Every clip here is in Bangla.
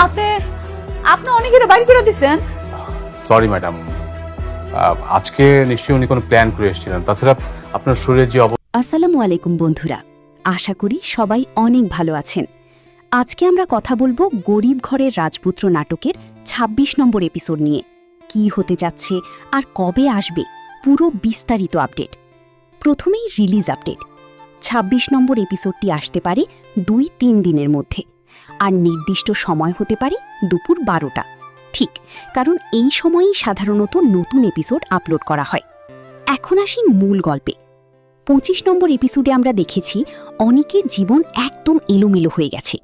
আপনি আপনি অনেকের বাড়ি করে দিচ্ছেন। সরি ম্যাডাম, আজকে নিশ্চয়ই উনি কোনো প্ল্যান করে এসেছিলেন। তাছাড়া আপনার শরীরে যে আসসালামু আলাইকুম বন্ধুরা, আশা করি সবাই অনেক ভালো আছেন। আজকে আমরা কথা বলবো গরিব ঘরের রাজপুত্র নাটকের ২৬ নম্বর এপিসোড নিয়ে। কি হতে যাচ্ছে আর কবে আসবে, পুরো বিস্তারিত আপডেট। প্রথমেই রিলিজ আপডেট। ২৬ নম্বর এপিসোডটি আসতে পারে ২-৩ দিনের মধ্যে, আর নির্দিষ্ট সময় হতে পারে দুপুর ১২টা। ঠিক, কারণ এই সময়েই সাধারণত নতুন এপিসোড আপলোড করা হয়। এখন আসি মূল গল্পে। ২৫ নম্বর এপিসোডে আমরা দেখেছি অনিকের জীবন একদম এলোমেলো হয়ে গেছে।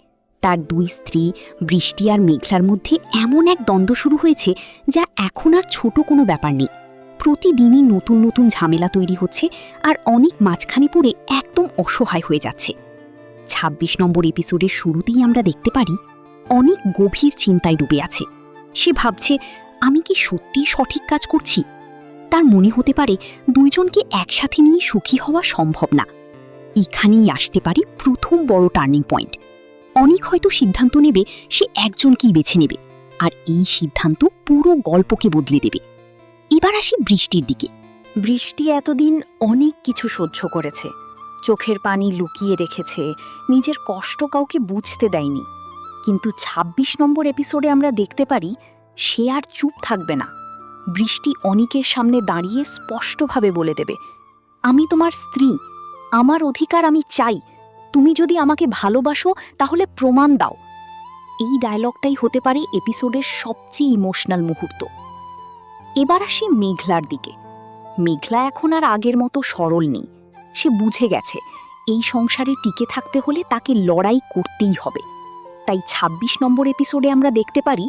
তার দুই স্ত্রী বৃষ্টি আর মেঘলার মধ্যে এমন এক দ্বন্দ্ব শুরু হয়েছে যা এখন আর ছোট কোনো ব্যাপার নেই। প্রতিদিনই নতুন নতুন ঝামেলা তৈরি হচ্ছে, আর অনিক মাঝখানে পড়ে একদম অসহায় হয়ে যাচ্ছে। ২৬ নম্বর এপিসোডের শুরুতেই আমরা দেখতে পারি অনিক গভীর চিন্তায় ডুবে আছে। সে ভাবছে, আমি কি সত্যিই সঠিক কাজ করছি? তার মনে হতে পারে দুইজনকে একসাথে নিয়ে সুখী হওয়া সম্ভব না। এখানেই আসতে পারে প্রথম বড় টার্নিং পয়েন্ট। অনিক হয়তো সিদ্ধান্ত নেবে সে একজনকেই বেছে নেবে, আর এই সিদ্ধান্ত পুরো গল্পকে বদলে দেবে। এবার আসি বৃষ্টির দিকে। বৃষ্টি এতদিন অনেক কিছু সহ্য করেছে, চোখের পানি লুকিয়ে রেখেছে, নিজের কষ্ট কাউকে বুঝতে দেয়নি। কিন্তু ২৬ নম্বর এপিসোডে আমরা দেখতে পারি সে আর চুপ থাকবে না। বৃষ্টি অনিকের সামনে দাঁড়িয়ে স্পষ্টভাবে বলে দেবে, আমি তোমার স্ত্রী, আমার অধিকার আমি চাই, তুমি যদি আমাকে ভালোবাসো তাহলে প্রমাণ দাও। এই ডায়লগটাই হতে পারে এপিসোডের সবচেয়ে ইমোশনাল মুহূর্ত। এবার আসি মেঘলার দিকে। মেঘলা এখন আর আগের মতো সরল নেই। সে বুঝে গেছে এই সংসারে টিকে থাকতে হলে তাকে লড়াই করতেই হবে। তাই ২৬ নম্বর এপিসোডে আমরা দেখতে পারি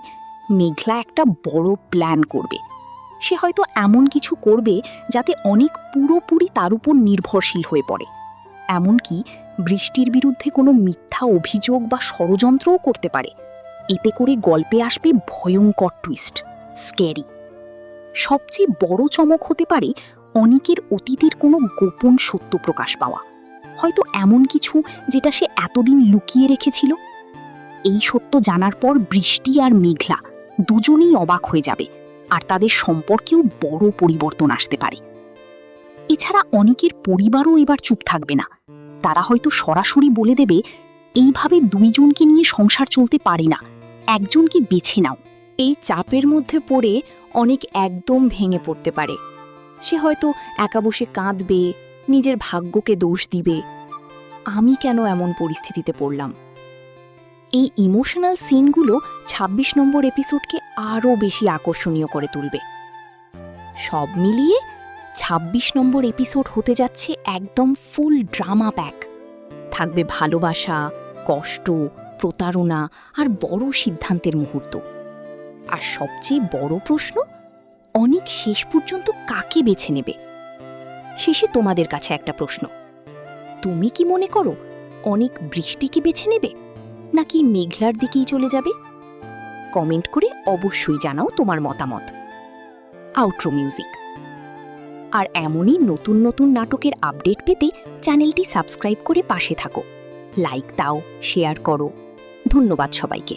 মেঘলা একটা বড় প্ল্যান করবে। সে হয়তো এমন কিছু করবে যাতে অনেক পুরোপুরি তার উপর নির্ভরশীল হয়ে পড়ে। এমনকি বৃষ্টির বিরুদ্ধে কোনো মিথ্যা অভিযোগ বা ষড়যন্ত্রও করতে পারে। এতে করে গল্পে আসবে ভয়ঙ্কর টুইস্ট, স্ক্যারি। সবচেয়ে বড় চমক হতে পারে অনিকের অতীতের কোনো গোপন সত্য প্রকাশ পাওয়া, হয়তো এমন কিছু যেটা সে এতদিন লুকিয়ে রেখেছিল। এই সত্য জানার পর বৃষ্টি আর মেঘলা দুজনেই অবাক হয়ে যাবে, আর তাদের সম্পর্কেও বড় পরিবর্তন আসতে পারে। এছাড়া অনিকের পরিবারও এবার চুপ থাকবে না। তারা হয়তো সরাসরি বলে দেবে, এইভাবে দুইজনকে নিয়ে সংসার চলতে পারে না, একজনকে বেছে নাও। এই চাপের মধ্যে পড়ে অনেক একদম ভেঙে পড়তে পারে। সে হয়তো একা বসে কাঁদবে, নিজের ভাগ্যকে দোষ দিবে, আমি কেন এমন পরিস্থিতিতে পড়লাম। এই ইমোশনাল সিনগুলো ২৬ নম্বর এপিসোডকে আরও বেশি আকর্ষণীয় করে তুলবে। সব মিলিয়ে ২৬ নম্বর এপিসোড হতে যাচ্ছে একদম ফুল ড্রামা প্যাক। থাকবে ভালোবাসা, কষ্ট, প্রতারণা আর বড় সিদ্ধান্তের মুহূর্ত। আর সবচেয়ে বড় প্রশ্ন, অনিক শেষ পর্যন্ত কাকে বেছে নেবে? শেষে তোমাদের কাছে একটা প্রশ্ন, তুমি কি মনে করো অনিক বৃষ্টিকে বেছে নেবে, নাকি মেঘলার দিকেই চলে যাবে? কমেন্ট করে অবশ্যই জানাও তোমার মতামত। Outro music. আর এমনই নতুন নতুন নাটকের আপডেট পেতে চ্যানেলটি সাবস্ক্রাইব করে পাশে থাকো, লাইক দাও, শেয়ার করো। ধন্যবাদ সবাইকে।